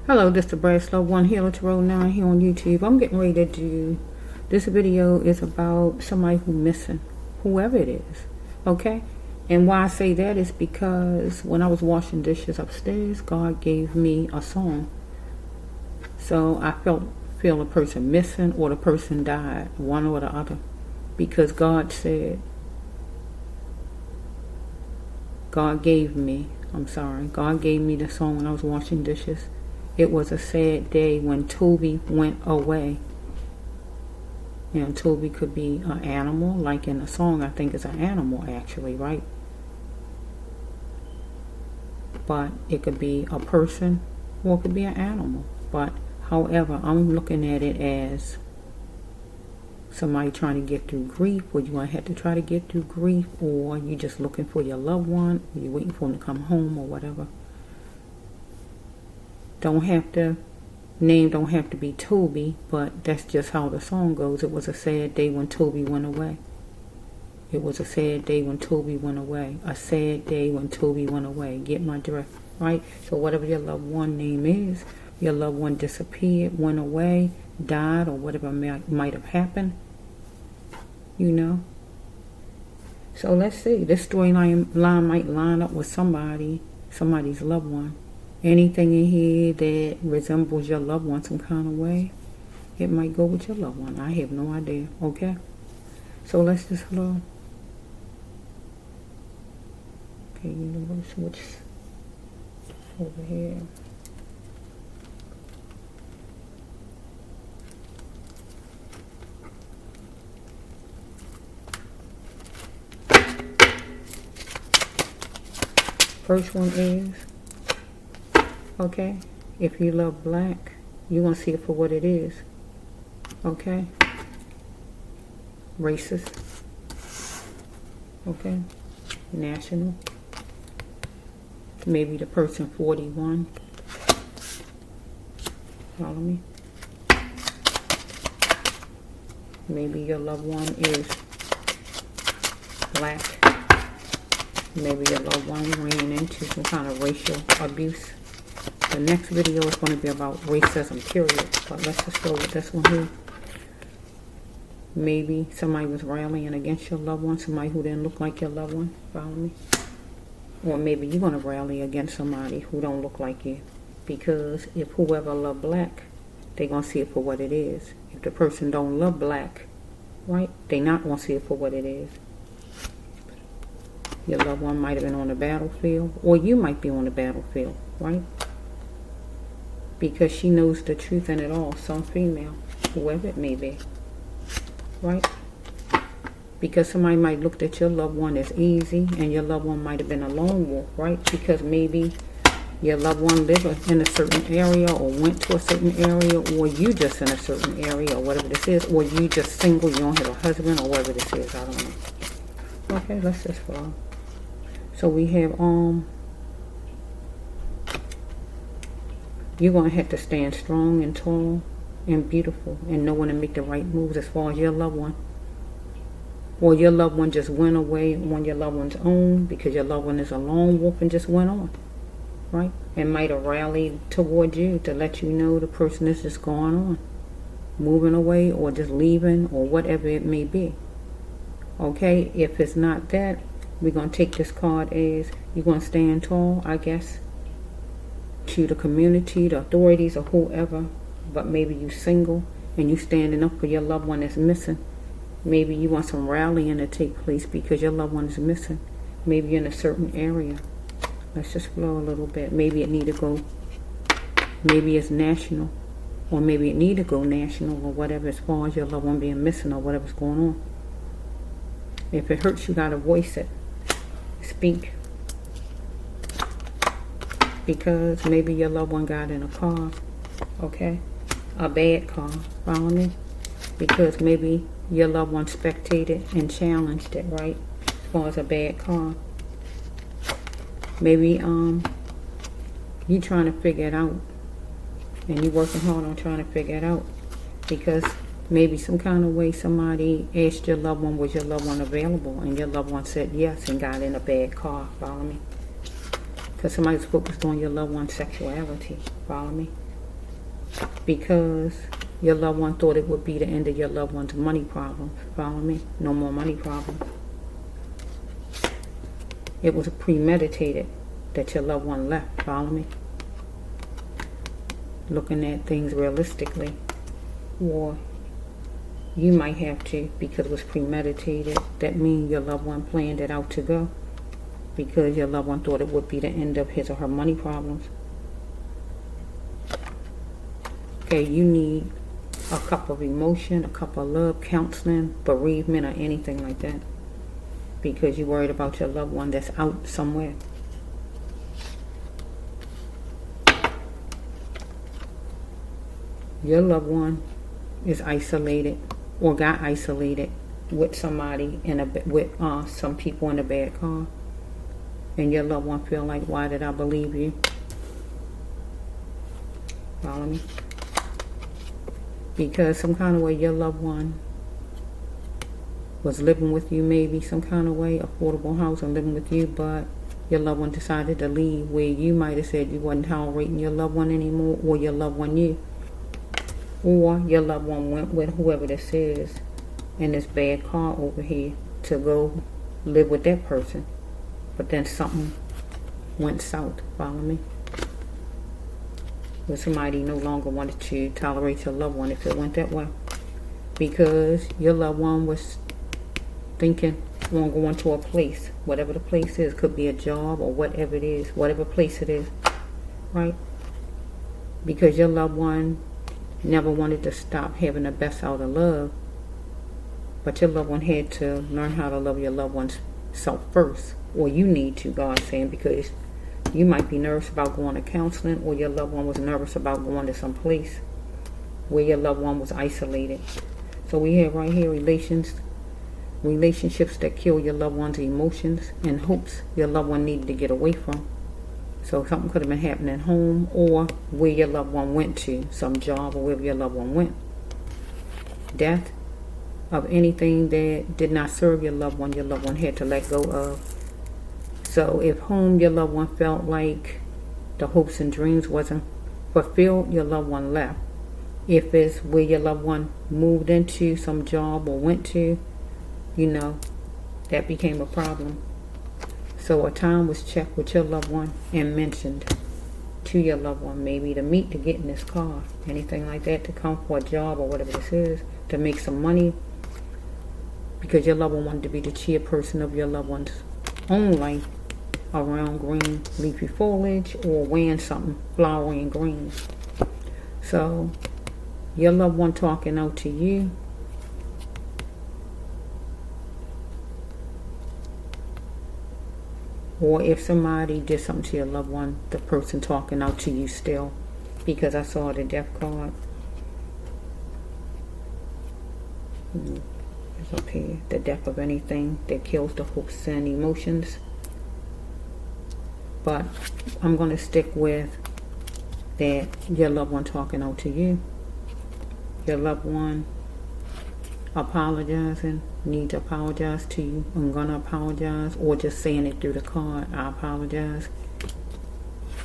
Hello, this is the Brass Love One Healer Tarot 9 here on YouTube. I'm getting ready to do this video is about somebody who's missing, whoever it is, okay? And why I say that is because when I was washing dishes upstairs, God gave me a song. So I feel a person missing or the person died, one or the other, because God said, God gave me the song when I was washing dishes. It was a sad day when Toby went away. And Toby could be an animal, like in the song, I think it's an animal actually, right? But it could be a person or it could be an animal. But however, I'm looking at it as somebody trying to get through grief, or you might have to try to get through grief, or you just looking for your loved one, or you're waiting for them to come home or whatever. Don't have to be Toby, but that's just how the song goes. It was a sad day when Toby went away. It was a sad day when Toby went away. A sad day when Toby went away. Get my drift, right? So whatever your loved one name is, your loved one disappeared, went away, died, or whatever might have happened, you know. So let's see. This storyline might line up with somebody's loved one. Anything in here that resembles your loved one some kind of way, it might go with your loved one. I have no idea, okay? So let's just flow. Okay, universe, which over here. First one is, okay, if you love black, you're going to see it for what it is. Okay? Racist. Okay? National. Maybe the person 41. Follow me? Maybe your loved one is black. Maybe your loved one ran into some kind of racial abuse. The next video is going to be about racism, period. But let's just go with this one here. Maybe somebody was rallying against your loved one, somebody who didn't look like your loved one. Follow me? Or maybe you're going to rally against somebody who don't look like you. Because if whoever love black, they're going to see it for what it is. If the person don't love black, right, they not going to see it for what it is. Your loved one might have been on the battlefield, or you might be on the battlefield, right? Because she knows the truth in it all, some female, whoever it may be, right? Because somebody might look at your loved one as easy, and your loved one might have been a lone wolf, right? Because maybe your loved one lived in a certain area, or went to a certain area, or you just in a certain area, or whatever this is, or you just single, you don't have a husband, or whatever this is, I don't know. Okay, let's just follow. So we have, you're going to have to stand strong and tall and beautiful and know when to make the right moves as far as your loved one. Or your loved one just went away on your loved one's own because your loved one is a lone wolf and just went on, right? And might have rallied toward you to let you know the person is just going on, moving away or just leaving or whatever it may be. Okay, if it's not that, we're going to take this card as you're going to stand tall, I guess, to the community, the authorities, or whoever. But maybe you single and you standing up for your loved one that's missing. Maybe you want some rallying to take place because your loved one is missing. Maybe you're in a certain area. Let's just flow a little bit. Maybe it need to go, maybe it's national, or maybe it need to go national or whatever as far as your loved one being missing or whatever's going on. If it hurts, you got to voice it. Speak. Because maybe your loved one got in a car, okay? A bad car, follow me? Because maybe your loved one spectated and challenged it, right? As far as a bad car. Maybe you trying to figure it out. And you working hard on trying to figure it out. Because maybe some kind of way somebody asked your loved one, was your loved one available? And your loved one said yes and got in a bad car, follow me? Because somebody's focused on your loved one's sexuality, follow me? because your loved one thought it would be the end of your loved one's money problems. Follow me? No more money problems. It was premeditated that your loved one left. Follow me? Looking at things realistically. Or you might have to, because it was premeditated. That means your loved one planned it out to go, because your loved one thought it would be the end of his or her money problems. Okay, you need a cup of emotion, a cup of love, counseling, bereavement, or anything like that, because you're worried about your loved one that's out somewhere. Your loved one is isolated or got isolated with somebody with some people in a bad car, and your loved one feel like, why did I believe you? Follow me? Because some kind of way your loved one was living with you, maybe some kind of way, affordable house and living with you, but your loved one decided to leave, where you might have said you wasn't tolerating your loved one anymore, or your loved one you. Or your loved one went with whoever this is in this bad car over here to go live with that person. But then something went south. Follow me? Where somebody no longer wanted to tolerate your loved one if it went that way. Because your loved one was thinking on going to a place. Whatever the place is. Could be a job or whatever it is. Whatever place it is. Right? Because your loved one never wanted to stop having the best out of love, but your loved one had to learn how to love your loved one's self first, or you need to, God's saying, because you might be nervous about going to counseling, or your loved one was nervous about going to some place where your loved one was isolated. So we have right here relationships that kill your loved one's emotions and hopes your loved one needed to get away from. So something could have been happening at home, or where your loved one went to, some job, or wherever your loved one went. Death of anything that did not serve your loved one had to let go of. So if home, your loved one felt like the hopes and dreams wasn't fulfilled, your loved one left. If it's where your loved one moved into, some job or went to, that became a problem. So a time was checked with your loved one and mentioned to your loved one, maybe to meet, to get in this car, anything like that, to come for a job or whatever this is, to make some money, because your loved one wanted to be the chairperson of your loved one's own life around green leafy foliage, or wearing something flowery and green. So your loved one talking out to you, or if somebody did something to your loved one, the person talking out to you still, because I saw the death card. It's up here, the death of anything that kills the hopes and emotions. But I'm going to stick with that your loved one talking out to you. Your loved one apologizing, need to apologize to you. I'm going to apologize, or just saying it through the card, I apologize.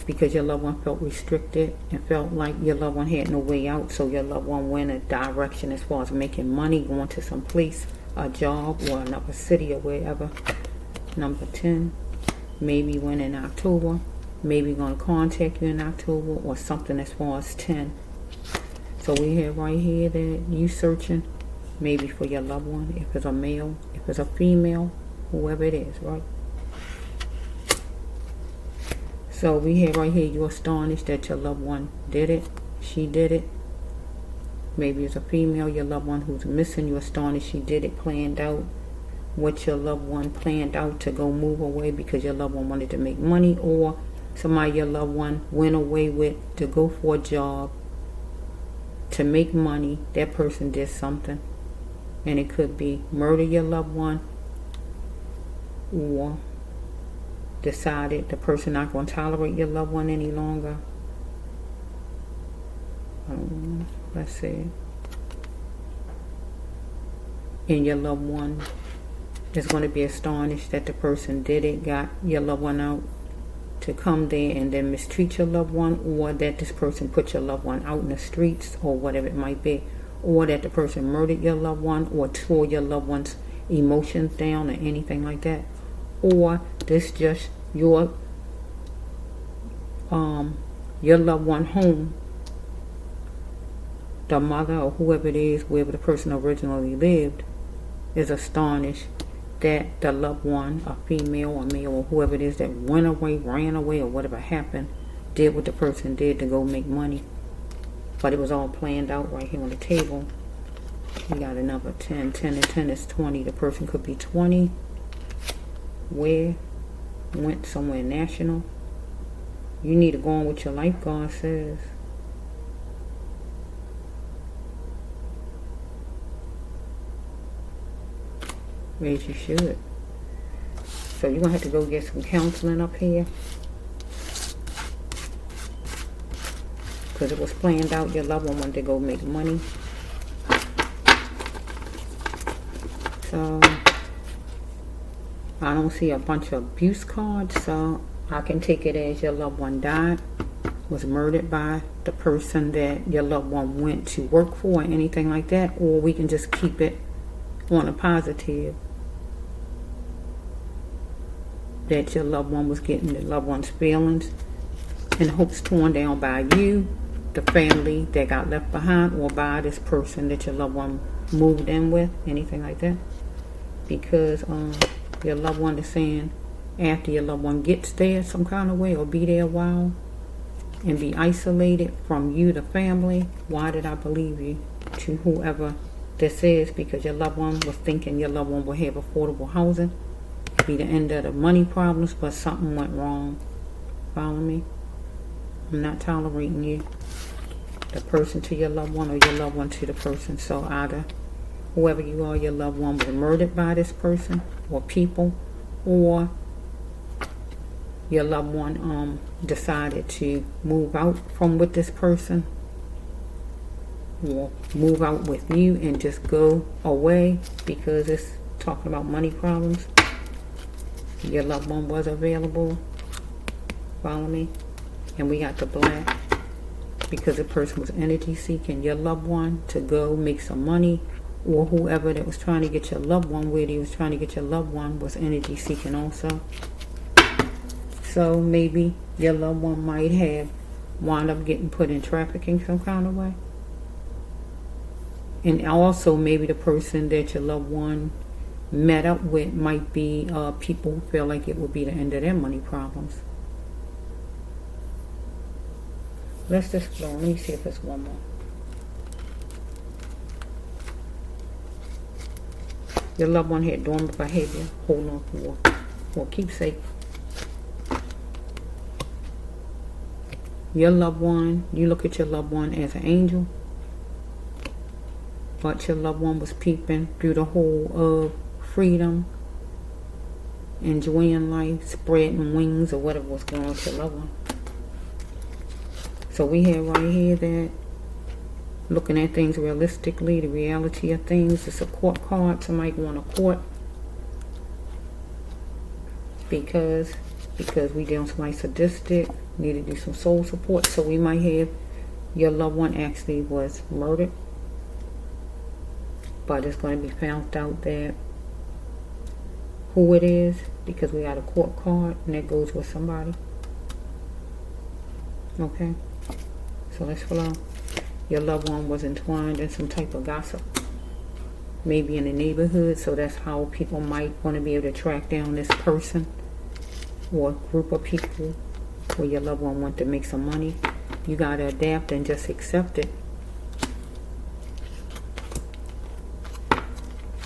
Because your loved one felt restricted and felt like your loved one had no way out, so your loved one went a direction as far as making money, going to some place, a job, or another city or wherever. Number 10, maybe when in October, maybe going to contact you in October, or something as far as 10. So we have right here that you searching maybe for your loved one, if it's a male, if it's a female, whoever it is, right? So we have right here, you're astonished that your loved one did it, she did it. Maybe it's a female, your loved one who's missing, you're astonished she did it, planned out what your loved one planned out to go move away because your loved one wanted to make money, or somebody your loved one went away with to go for a job to make money. That person did something, and it could be murder your loved one, or decided the person not going to tolerate your loved one any longer. Let's see. And your loved one is going to be astonished that the person did it, got your loved one out to come there and then mistreat your loved one, or that this person put your loved one out in the streets or whatever it might be, or that the person murdered your loved one or tore your loved one's emotions down or anything like that, or this just your loved one home, the mother or whoever it is, wherever the person originally lived, is astonished that the loved one, a female or male or whoever it is that went away, ran away, or whatever happened, did what the person did to go make money. But it was all planned out right here on the table. We got another 10. 10 and 10 is 20. The person could be 20. Where? Went somewhere national. You need to go on with your life, God says. As you should. So you're going to have to go get some counseling up here. Because it was planned out. Your loved one wanted to go make money. So I don't see a bunch of abuse cards. So I can take it as your loved one died, was murdered by the person that your loved one went to work for or anything like that. Or we can just keep it on a positive, that your loved one was getting the loved one's feelings and hopes torn down by you, the family that got left behind, or by this person that your loved one moved in with, anything like that. Because your loved one is saying after your loved one gets there some kind of way, or be there a while and be isolated from you, the family, why did I believe you, to whoever this is, because your loved one was thinking your loved one will have affordable housing, be the end of the money problems, but something went wrong. Follow me? I'm not tolerating you, the person to your loved one, or your loved one to the person. So either whoever you are, your loved one was murdered by this person or people, or your loved one decided to move out from with this person, or move out with you and just go away because it's talking about money problems. Your loved one was available. Follow me? And we got the black, because the person was energy seeking your loved one to go make some money, or whoever that was trying to get your loved one where he was trying to get your loved one was energy seeking also. So maybe your loved one might have wound up getting put in trafficking some kind of way. And also maybe the person that your loved one met up with might be people who feel like it would be the end of their money problems. Let's just go. Let me see if it's one more. Your loved one had dormant behavior. Hold on for keepsake. Your loved one, you look at your loved one as an angel, but your loved one was peeping through the hole of freedom, enjoying life, spreading wings, or whatever was going on with your loved one. So we have right here that looking at things realistically, the reality of things. It's a court card. Somebody going to court because we dealing with somebody sadistic, need to do some soul support. So we might have your loved one actually was murdered, but it's going to be found out that who it is, because we got a court card and that goes with somebody. Okay, so let's follow. Your loved one was entwined in some type of gossip, maybe in the neighborhood, so that's how people might want to be able to track down this person or group of people where your loved one want to make some money. You got to adapt and just accept it.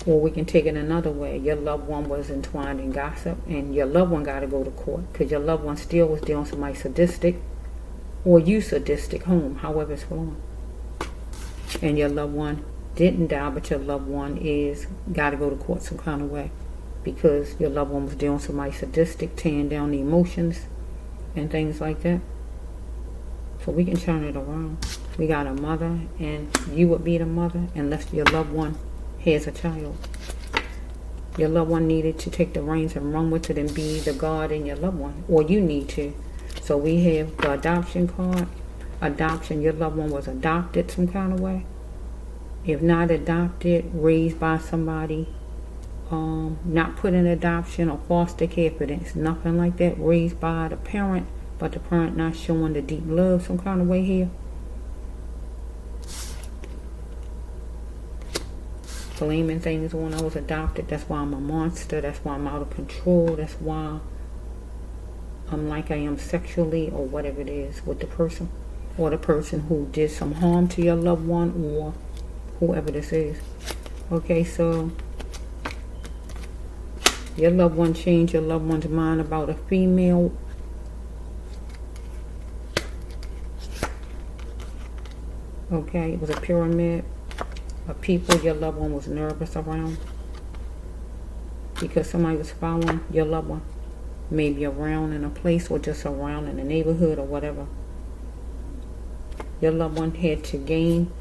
Or we can take it another way. Your loved one was entwined in gossip and your loved one got to go to court because your loved one still was dealing with somebody sadistic, or you sadistic home, however it's flowing. And your loved one didn't die, but your loved one is got to go to court some kind of way because your loved one was dealing with somebody sadistic, tearing down the emotions and things like that. So we can turn it around. We got a mother, and you would be the mother unless your loved one has a child. Your loved one needed to take the reins and run with it and be the God in your loved one, or you need to. So we have the adoption card. Adoption, your loved one was adopted some kind of way. If not adopted, raised by somebody, not put in adoption or foster care, but it's nothing like that. Raised by the parent, but the parent not showing the deep love some kind of way here. Blaming things when I was adopted. That's why I'm a monster. That's why I'm out of control. That's why I'm like I am sexually or whatever it is with the person. Or the person who did some harm to your loved one or whoever this is. Okay, so your loved one changed your loved one's mind about a female. Okay, it was a pyramid of people your loved one was nervous around because somebody was following your loved one, maybe around in a place or just around in the neighborhood or whatever. Your loved one had to gain,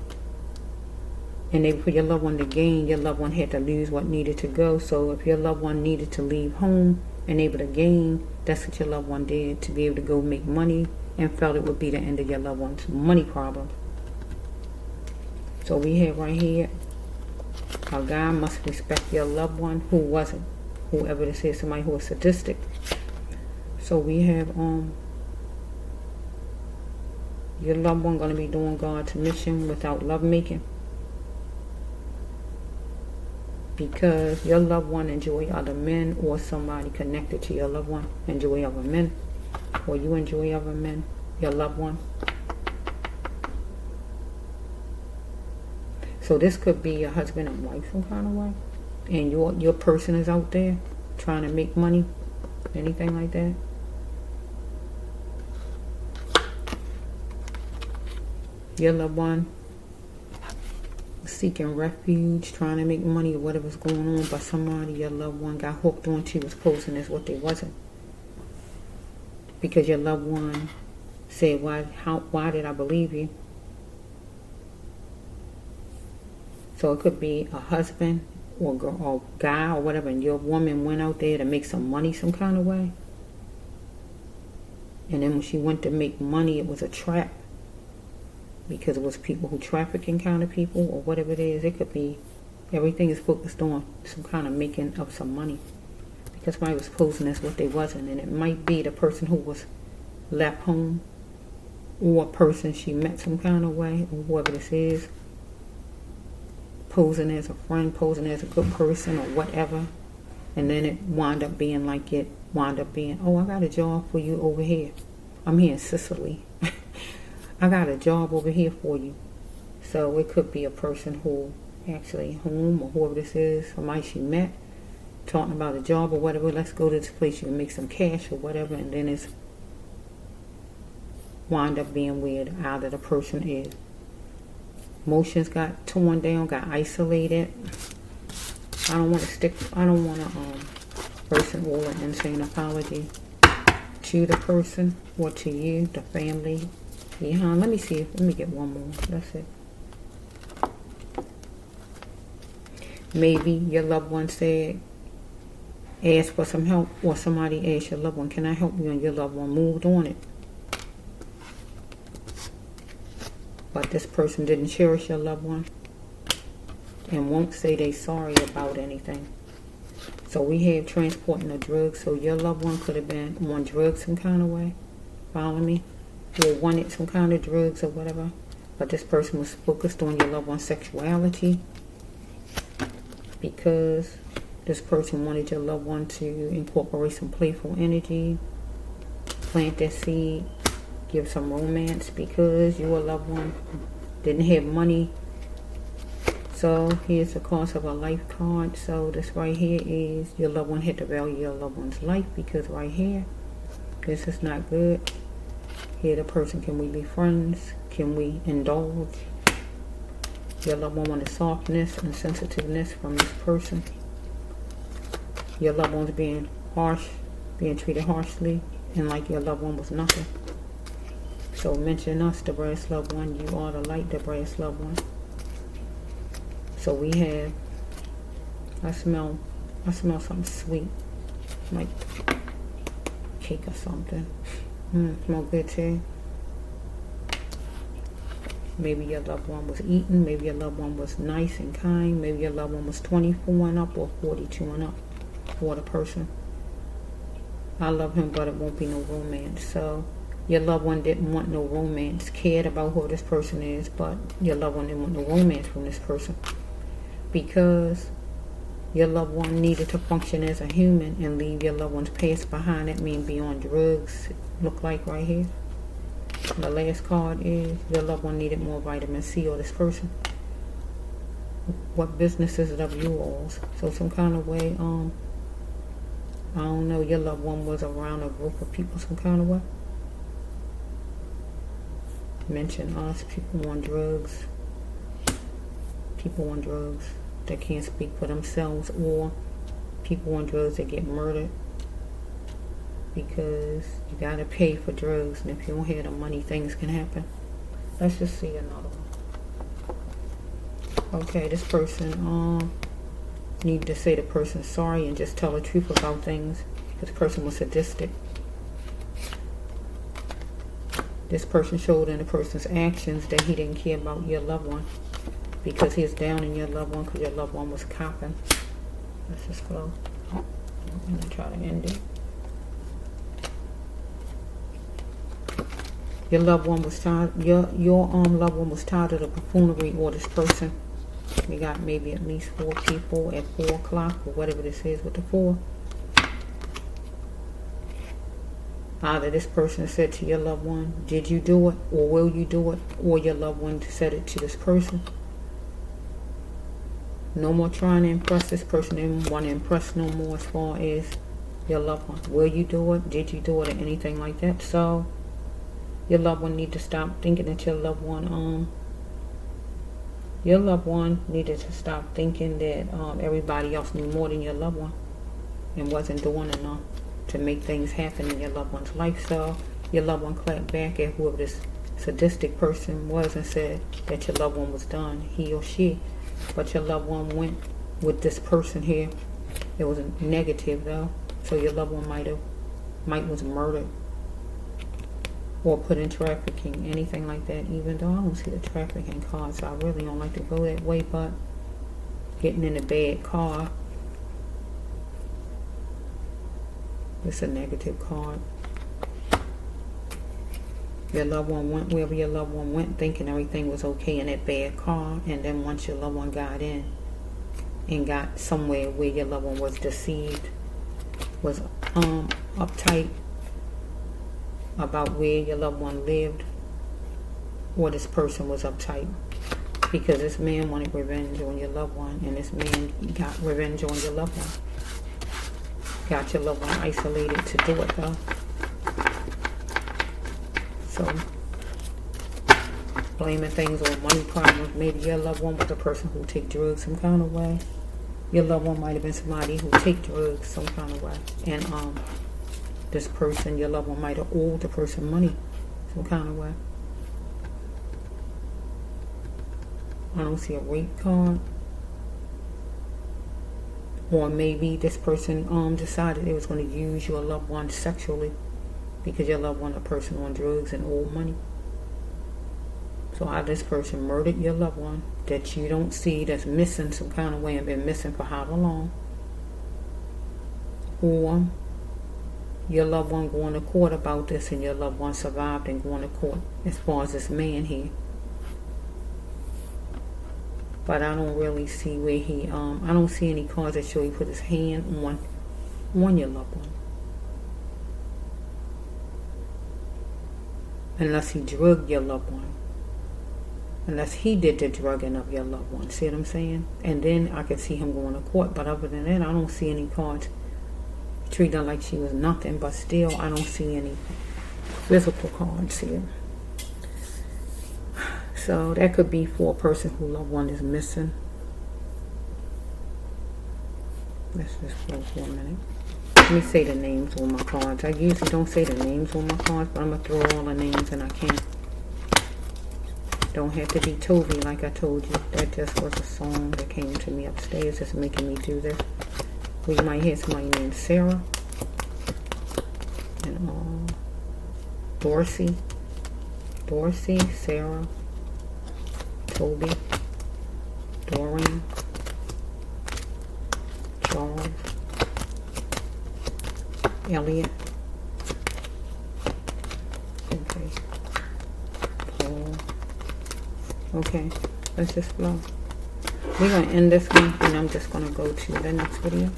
and for your loved one to gain, your loved one had to lose what needed to go. So if your loved one needed to leave home and able to gain, that's what your loved one did, to be able to go make money, and felt it would be the end of your loved one's money problem. So we have right here, a guy must respect your loved one who wasn't, whoever this is, somebody who was sadistic. So we have your loved one going to be doing God's mission without love making, because your loved one enjoy other men, or somebody connected to your loved one enjoy other men, or you enjoy other men, your loved one. So this could be a husband and wife some kind of way, and your person is out there trying to make money, anything like that. Your loved one seeking refuge, trying to make money or whatever's going on, but somebody your loved one got hooked on to was posing as what they wasn't, because your loved one said, why did I believe you? So it could be a husband or girl or guy or whatever, and your woman went out there to make some money some kind of way, and then when she went to make money, it was a trap, because it was people who trafficking kind of people or whatever it is. It could be everything is focused on some kind of making of some money, because somebody was posing as what they wasn't, and it might be the person who was left home, or a person she met some kind of way, or whoever this is, posing as a friend, posing as a good person or whatever, and then it wound up being like it wound up being, oh, I got a job for you over here. I'm here in Sicily. I got a job over here for you. So it could be a person who actually home, or whoever this is, somebody she met, talking about a job or whatever. Let's go to this place, you can make some cash or whatever, and then it's wind up being weird. Either the person is emotions got torn down, got isolated. I don't want to person or an insane apology to the person or to you, the family. Yeah, let me get one more. That's it. Maybe your loved one said, ask for some help, or somebody asked your loved one, can I help you? And your loved one moved on it. But this person didn't cherish your loved one and won't say they sorry about anything. So we have transporting the drugs. So your loved one could have been on drugs some kind of way. Follow me? Or wanted some kind of drugs or whatever. But this person was focused on your loved one's sexuality, because this person wanted your loved one to incorporate some playful energy, plant that seed, give some romance, because your loved one didn't have money. So here's the cost of a life card. So this right here is your loved one had to value your loved one's life, because right here, this is not good. Here the person, can we be friends? Can we indulge? Your loved one wanted softness and sensitiveness from this person. Your loved one's being harsh, being treated harshly, and like your loved one was nothing. So mention us, the brass loved one. You are the light, the brass loved one. So we have, I smell something sweet, like cake or something. Smell good too. Maybe your loved one was eating. Maybe your loved one was nice and kind. Maybe your loved one was 24 and up or 42 and up for the person. I love him, but it won't be no romance. So your loved one didn't want no romance, cared about who this person is, but your loved one didn't want no romance from this person. Because your loved one needed to function as a human and leave your loved one's past behind. That means be on drugs, look like right here. The last card is your loved one needed more vitamin C, or this person. What business is it of yours? So some kind of way, I don't know, your loved one was around a group of people some kind of way. Mention us, people on drugs. People on drugs that can't speak for themselves, or people on drugs that get murdered because you gotta pay for drugs, and if you don't have the money, things can happen. Let's just see another one. Okay, this person need to say the person sorry and just tell the truth about things. This person was sadistic. This person showed in the person's actions that he didn't care about your loved one, because he's down in your loved one because your loved one was copping. Let's just go. I'm gonna try to end it. Your loved one was tired. Your loved one was tired of the buffoonery, or this person. We got maybe at least 4 people at 4 o'clock, or whatever this is with the 4. Either this person said to your loved one, did you do it, or will you do it, or your loved one said it to this person. No more trying to impress this person. They don't want to impress no more as far as your loved one. Will you do it? Did you do it? Or anything like that. So your loved one need to stop thinking that your loved one needed to stop thinking that everybody else knew more than your loved one and wasn't doing enough to make things happen in your loved one's life. So your loved one clapped back at whoever this sadistic person was and said that your loved one was done, he or she. But your loved one went with this person here. It was a negative though. So your loved one might was murdered or put in trafficking, anything like that. Even though I don't see the trafficking card, so I really don't like to go that way. But getting in a bad car, it's a negative card. Your loved one went wherever your loved one went, thinking everything was okay in that bad car, and then once your loved one got in and got somewhere where your loved one was deceived, was uptight about where your loved one lived, or this person was uptight because this man wanted revenge on your loved one, and this man got revenge on your loved one. Got your loved one isolated to do it though. So blaming things on money problems. Maybe your loved one was a person who take drugs some kind of way. Your loved one might have been somebody who take drugs some kind of way, and this person, your loved one, might have owed the person money some kind of way. I don't see a rape card. Or maybe this person decided they was going to use your loved one sexually because your loved one a person on drugs and owed money. So how this person murdered your loved one that you don't see, that's missing some kind of way and been missing for however long. Or your loved one going to court about this, and your loved one survived and going to court as far as this man here. But I don't really see where he, I don't see any cards that show he put his hand on your loved one. Unless he drugged your loved one. Unless he did the drugging of your loved one. See what I'm saying? And then I could see him going to court. But other than that, I don't see any cards. Treat her like she was nothing. But still, I don't see any physical cards here. So that could be for a person who loved one is missing. Let's just go for a minute. Let me say the names on my cards. I usually don't say the names on my cards, but I'm going to throw all the names and I can. Don't have to be Toby like I told you. That just was a song that came to me upstairs just making me do this. We might hear somebody named Sarah. And Dorsey, Sarah, Toby, Doreen, Charles, Elliot, okay, Paul. Okay, let's just flow. We're going to end this one, and I'm just going to go to the next video.